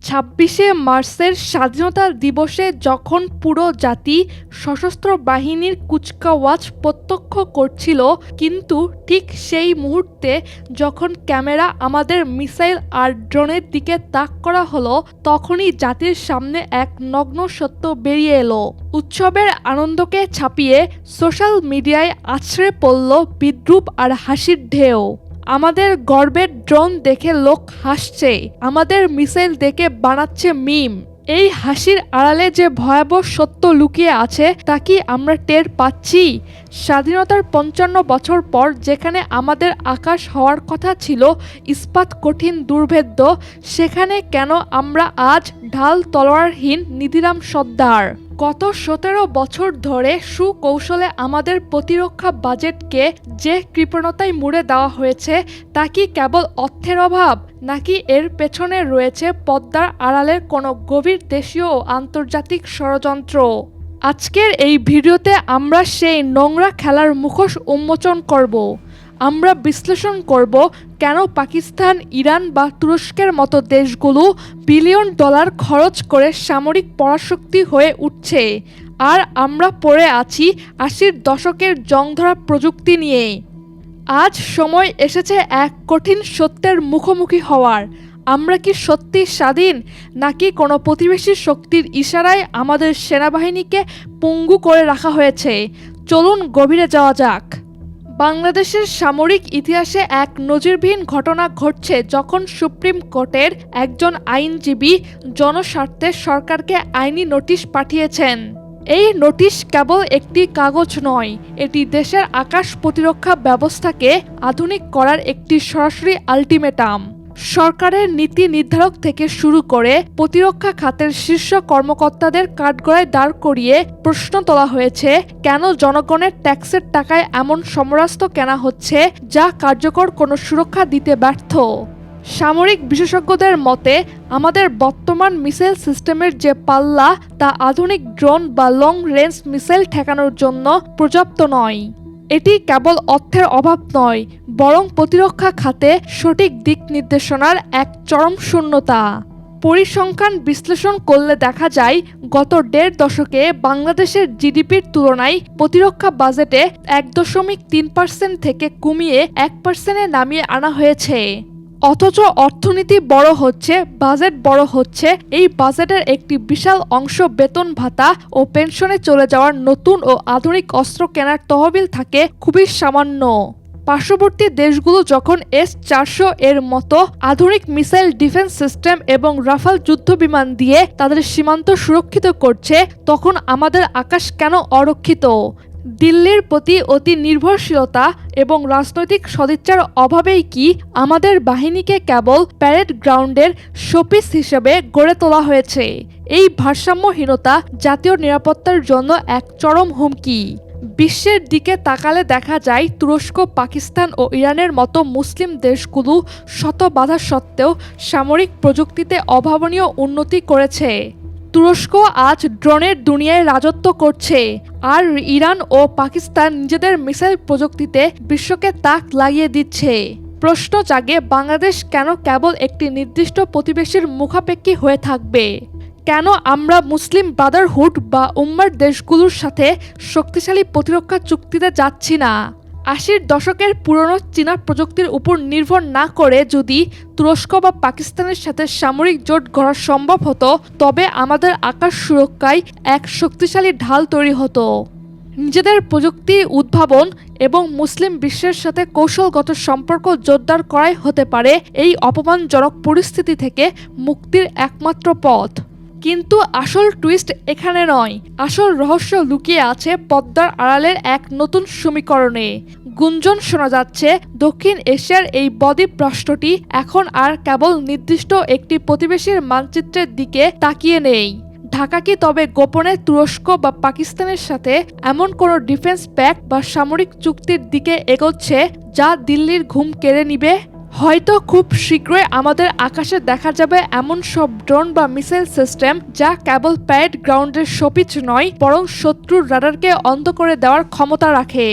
২৬শে মার্চের স্বাধীনতা দিবসে যখন পুরো জাতি সশস্ত্র বাহিনীর কুচকাওয়াজ প্রত্যক্ষ করছিল, কিন্তু ঠিক সেই মুহূর্তে যখন ক্যামেরা আমাদের মিসাইল আর ড্রোনের দিকে তাক করা হলো, তখনই জাতির সামনে এক নগ্ন সত্য বেরিয়ে এলো। উৎসবের আনন্দকে ছাপিয়ে সোশ্যাল মিডিয়ায় আছড়ে পড়ল বিদ্রূপ আর হাসির ঢেউ। আমাদের গর্বের ড্রোন দেখে লোক হাসছে, আমাদের মিসাইল দেখে বানাচ্ছে মিম। এই হাসির আড়ালে যে ভয়াবহ সত্য লুকিয়ে আছে তা কি আমরা টের পাচ্ছি? স্বাধীনতার ৫৫ বছর পর যেখানে আমাদের আকাশ হওয়ার কথা ছিল ইস্পাত কঠিন দুর্ভেদ্য, সেখানে কেন আমরা আজ ঢাল তলোয়ারহীন নিধিরাম সর্দার? গত ১৭ বছর ধরে সুকৌশলে আমাদের প্রতিরক্ষা বাজেটকে যে কৃপণতায় মুড়ে দেওয়া হয়েছে, তা কি কেবল অর্থের অভাব, নাকি এর পেছনে রয়েছে পদ্মার আড়ালের কোনো গভীর দেশীয় ও আন্তর্জাতিক ষড়যন্ত্র? আজকের এই ভিডিওতে আমরা সেই নোংরা খেলার মুখোশ উন্মোচন করব। আমরা বিশ্লেষণ করব কেন পাকিস্তান, ইরান বা তুরস্কের মতো দেশগুলো বিলিয়ন ডলার খরচ করে সামরিক পরাশক্তি হয়ে উঠছে, আর আমরা পড়ে আছি ৮০-র দশকের জংধরা প্রযুক্তি নিয়ে। আজ সময় এসেছে এক কঠিন সত্যের মুখোমুখি হওয়ার। আমরা কি সত্যি স্বাধীন, নাকি কোনো প্রতিবেশী শক্তির ইশারায় আমাদের সেনাবাহিনীকে পঙ্গু করে রাখা হয়েছে? চলুন গভীরে যাওয়া যাক। বাংলাদেশের সামরিক ইতিহাসে এক নজিরবিহীন ঘটনা ঘটছে যখন সুপ্রিম কোর্টের একজন আইনজীবী জনস্বার্থে সরকারকে আইনি নোটিশ পাঠিয়েছেন। এই নোটিশ কেবল একটি কাগজ নয়, এটি দেশের আকাশ প্রতিরক্ষা ব্যবস্থাকে আধুনিক করার একটি সরাসরি আল্টিমেটাম। সরকারের নীতি নির্ধারক থেকে শুরু করে প্রতিরক্ষা খাতের শীর্ষ কর্মকর্তাদের কাঠগড়ায় দাঁড় করিয়ে প্রশ্ন তোলা হয়েছে, কেন জনগণের ট্যাক্সের টাকায় এমন সমরাস্ত্র কেনা হচ্ছে যা কার্যকর কোনো সুরক্ষা দিতে ব্যর্থ? সামরিক বিশেষজ্ঞদের মতে, আমাদের বর্তমান মিসাইল সিস্টেমের যে পাল্লা, তা আধুনিক ড্রোন বা লং রেঞ্জ মিসাইল ঠেকানোর জন্য পর্যাপ্ত নয়। এটি কেবল অর্থের অভাব নয়, বরং প্রতিরক্ষা খাতে সঠিক দিক নির্দেশনার এক চরম শূন্যতা। পরিসংখ্যান বিশ্লেষণ করলে দেখা যায়, গত ১.৫ দশকে বাংলাদেশের জিডিপির তুলনায় প্রতিরক্ষা বাজেটে ১.৩% থেকে কমিয়ে ১%-এ নামিয়ে আনা হয়েছে। অথচ অর্থনীতি বড় হচ্ছে, বাজেট বড় হচ্ছে, এই বাজেটের একটি বিশাল অংশ বেতন ভাতা ও পেনশনে চলে যাওয়ার নতুন ও আধুনিক অস্ত্র কেনার তহবিল থাকে খুবই সামান্য। পার্শ্ববর্তী দেশগুলো যখন S-400 এর মতো আধুনিক মিসাইল ডিফেন্স সিস্টেম এবং রাফাল যুদ্ধবিমান দিয়ে তাদের সীমান্ত সুরক্ষিত করছে, তখন আমাদের আকাশ কেন অরক্ষিত? দিল্লির প্রতি অতি নির্ভরশীলতা এবং রাজনৈতিক সদিচ্ছার অভাবেই কি আমাদের বাহিনীকে কেবল প্যারেড গ্রাউন্ডের শোপিস হিসেবে গড়ে তোলা হয়েছে? এই ভারসাম্যহীনতা জাতীয় নিরাপত্তার জন্য এক চরম হুমকি। বিশ্বের দিকে তাকালে দেখা যায়, তুরস্ক, পাকিস্তান ও ইরানের মতো মুসলিম দেশগুলো শত বাধা সত্ত্বেও সামরিক প্রযুক্তিতে অভাবনীয় উন্নতি করেছে। তুরস্ক আজ ড্রোনের দুনিয়ায় রাজত্ব করছে, আর ইরান ও পাকিস্তান নিজেদের মিসাইল প্রযুক্তিতে বিশ্বকে তাক লাগিয়ে দিচ্ছে। প্রশ্ন জাগে, বাংলাদেশ কেন কেবল একটি নির্দিষ্ট প্রতিবেশীর মুখাপেক্ষী হয়ে থাকবে? কেন আমরা মুসলিম ব্রাদারহুড বা উম্মার দেশগুলোর সাথে শক্তিশালী প্রতিরক্ষা চুক্তিতে যাচ্ছি না? ৮০-র দশকের পুরনো চীনা প্রযুক্তির উপর নির্ভর না করে যদি তুরস্ক বা পাকিস্তানের সাথে সামরিক জোট গড়া সম্ভব হতো, তবে আমাদের আকাশ সুরক্ষায় এক শক্তিশালী ঢাল তৈরি হতো। নিজেদের প্রযুক্তি উদ্ভাবন এবং মুসলিম বিশ্বের সাথে কৌশলগত সম্পর্ক জোরদার করাই হতে পারে এই অপমানজনক পরিস্থিতি থেকে মুক্তির একমাত্র পথ। কিন্তু আসল টুইস্ট এখানে নয়, আসল রহস্য লুকিয়ে আছে পদ্মার আড়ালের এক নতুন সমীকরণে। গুঞ্জন শোনা যাচ্ছে, দক্ষিণ এশিয়ার এই বদ্বীপ রাষ্ট্রটি এখন আর কেবল নির্দিষ্ট একটি প্রতিবেশীর মানচিত্রের দিকে তাকিয়ে নেই। ঢাকা কি তবে গোপনে তুরস্ক বা পাকিস্তানের সাথে এমন কোনো ডিফেন্স প্যাক্ট বা সামরিক চুক্তির দিকে এগোচ্ছে যা দিল্লির ঘুম কেড়ে নিবে? হয়তো খুব শীঘ্রই আমাদের আকাশে দেখা যাবে এমন সব ড্রোন বা মিসাইল সিস্টেম যা কেবল প্যারেড গ্রাউন্ডের শোপিচ নয়, বরং শত্রুর রাডারকে অন্ধ করে দেওয়ার ক্ষমতা রাখে।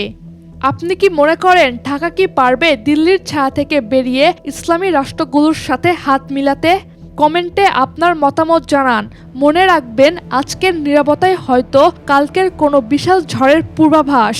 আপনি কি মনে করেন ঢাকা কি পারবে দিল্লির ছায়া থেকে বেরিয়ে ইসলামী রাষ্ট্রগুলোর সাথে হাত মিলাতে? কমেন্টে আপনার মতামত জানান। মনে রাখবেন, আজকের নীরবতাই হয়তো কালকের কোনো বিশাল ঝড়ের পূর্বাভাস।